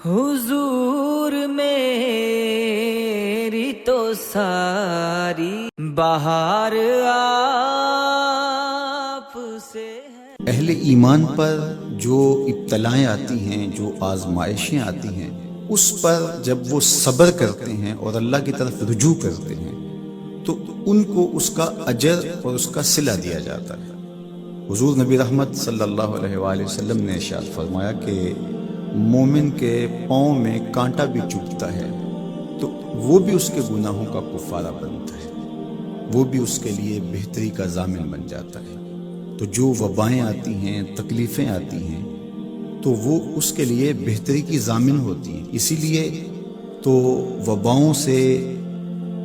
حضور میری تو ساری بہار آپ سے ہے۔ اہل ایمان پر جو ابتلائیں آتی ہیں، جو آزمائشیں آتی ہیں، اس پر جب وہ صبر کرتے ہیں اور اللہ کی طرف رجوع کرتے ہیں تو ان کو اس کا اجر اور اس کا صلہ دیا جاتا ہے۔ حضور نبی رحمت صلی اللہ علیہ وآلہ وسلم نے ارشاد فرمایا کہ مومن کے پاؤں میں کانٹا بھی چبھتا ہے تو وہ بھی اس کے گناہوں کا کفارہ بنتا ہے، وہ بھی اس کے لیے بہتری کا ضامن بن جاتا ہے۔ تو جو وبائیں آتی ہیں، تکلیفیں آتی ہیں، تو وہ اس کے لیے بہتری کی ضامن ہوتی ہیں۔ اسی لیے تو وباؤں سے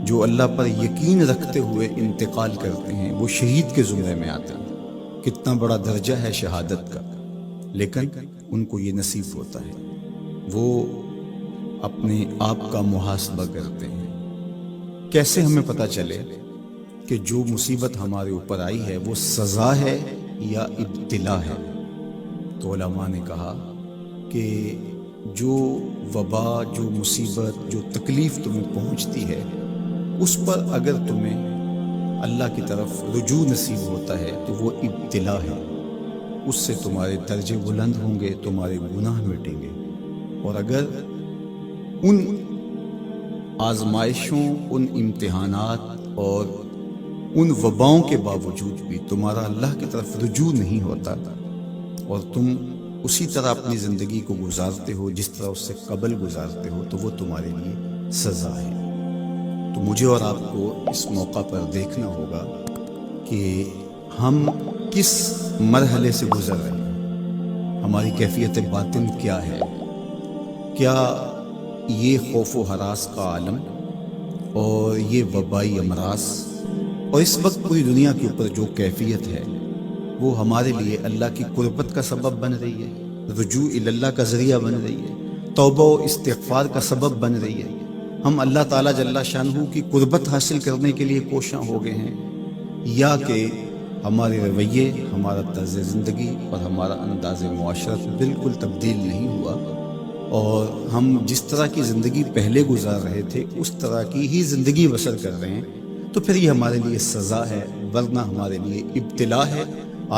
جو اللہ پر یقین رکھتے ہوئے انتقال کرتے ہیں وہ شہید کے زمرے میں آتے ہیں۔ کتنا بڑا درجہ ہے شہادت کا، لیکن ان کو یہ نصیب ہوتا ہے۔ وہ اپنے آپ کا محاسبہ کرتے ہیں۔ کیسے ہمیں پتہ چلے کہ جو مصیبت ہمارے اوپر آئی ہے وہ سزا ہے یا ابتلا ہے؟ تو علماء نے کہا کہ جو وبا، جو مصیبت، جو تکلیف تمہیں پہنچتی ہے اس پر اگر تمہیں اللہ کی طرف رجوع نصیب ہوتا ہے تو وہ ابتلا ہے، اس سے تمہارے درجے بلند ہوں گے، تمہارے گناہ مٹیں گے۔ اور اگر ان آزمائشوں، ان امتحانات اور ان وباؤں کے باوجود بھی تمہارا اللہ کی طرف رجوع نہیں ہوتا اور تم اسی طرح اپنی زندگی کو گزارتے ہو جس طرح اس سے قبل گزارتے ہو تو وہ تمہارے لیے سزا ہے۔ تو مجھے اور آپ کو اس موقع پر دیکھنا ہوگا کہ ہم کس مرحلے سے گزر رہے ہیں، ہماری کیفیت باطن کیا ہے۔ کیا یہ خوف و ہراس کا عالم اور یہ وبائی امراض اور اس وقت پوری دنیا کے اوپر جو کیفیت ہے وہ ہمارے لیے اللہ کی قربت کا سبب بن رہی ہے، رجوع اللہ کا ذریعہ بن رہی ہے، توبہ و استغفار کا سبب بن رہی ہے؟ ہم اللہ تعالیٰ جل شانہ کی قربت حاصل کرنے کے لیے کوشاں ہو گئے ہیں، یا کہ ہمارے رویے، ہمارا طرز زندگی اور ہمارا انداز معاشرت بالکل تبدیل نہیں ہوا اور ہم جس طرح کی زندگی پہلے گزار رہے تھے اس طرح کی ہی زندگی بسر کر رہے ہیں؟ تو پھر یہ ہمارے لیے سزا ہے، ورنہ ہمارے لیے ابتلا ہے،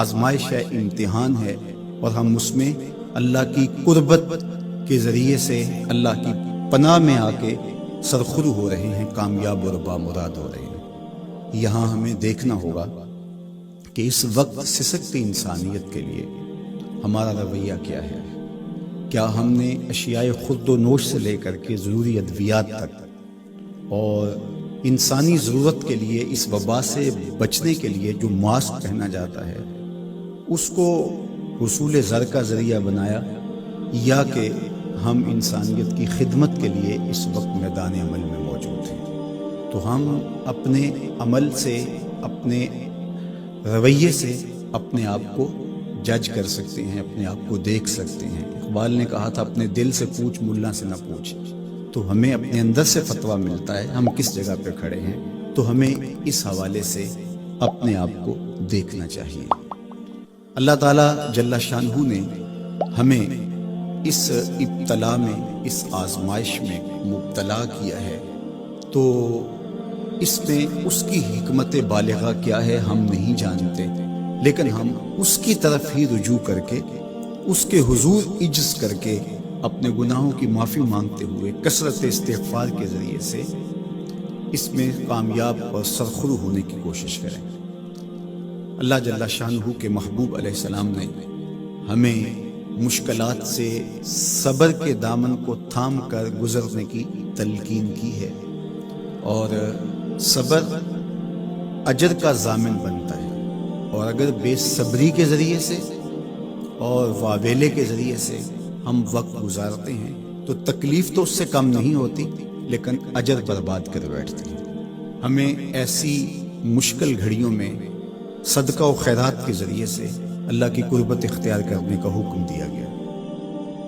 آزمائش ہے، امتحان ہے، اور ہم اس میں اللہ کی قربت کے ذریعے سے اللہ کی پناہ میں آ کے سرخرو ہو رہے ہیں، کامیاب اور بامراد ہو رہے ہیں۔ یہاں ہمیں دیکھنا ہوگا کہ اس وقت سسکتی انسانیت کے لیے ہمارا رویہ کیا ہے۔ کیا ہم نے اشیاء خورد و نوش سے لے کر کے ضروری ادویات تک اور انسانی ضرورت کے لیے اس وبا سے بچنے کے لیے جو ماسک پہنا جاتا ہے اس کو حصول زر کا ذریعہ بنایا، یا کہ ہم انسانیت کی خدمت کے لیے اس وقت میدان عمل میں موجود ہیں؟ تو ہم اپنے عمل سے، اپنے رویے سے اپنے آپ کو جج کر سکتے ہیں، اپنے آپ کو دیکھ سکتے ہیں۔ اقبال نے کہا تھا اپنے دل سے پوچھ، ملا سے نہ پوچھ۔ تو ہمیں اپنے اندر سے فتویٰ ملتا ہے ہم کس جگہ پہ کھڑے ہیں، تو ہمیں اس حوالے سے اپنے آپ کو دیکھنا چاہیے۔ اللہ تعالیٰ جل شانہ نے ہمیں اس ابتلا میں، اس آزمائش میں مبتلا کیا ہے، تو اس میں اس کی حکمت بالغہ کیا ہے ہم نہیں جانتے، لیکن ہم اس کی طرف ہی رجوع کر کے، اس کے حضور عجز کر کے، اپنے گناہوں کی معافی مانگتے ہوئے کثرت استغفار کے ذریعے سے اس میں کامیاب اور سرخرو ہونے کی کوشش کریں۔ اللہ جل شانہ کے محبوب علیہ السلام نے ہمیں مشکلات سے صبر کے دامن کو تھام کر گزرنے کی تلقین کی ہے، اور صبر اجر کا ضامن بنتا ہے، اور اگر بے صبری کے ذریعے سے اور واویلے کے ذریعے سے ہم وقت گزارتے ہیں تو تکلیف تو اس سے کم نہیں ہوتی، لیکن اجر برباد کر بیٹھتی ہے۔ ہمیں ایسی مشکل گھڑیوں میں صدقہ و خیرات کے ذریعے سے اللہ کی قربت اختیار کرنے کا حکم دیا گیا۔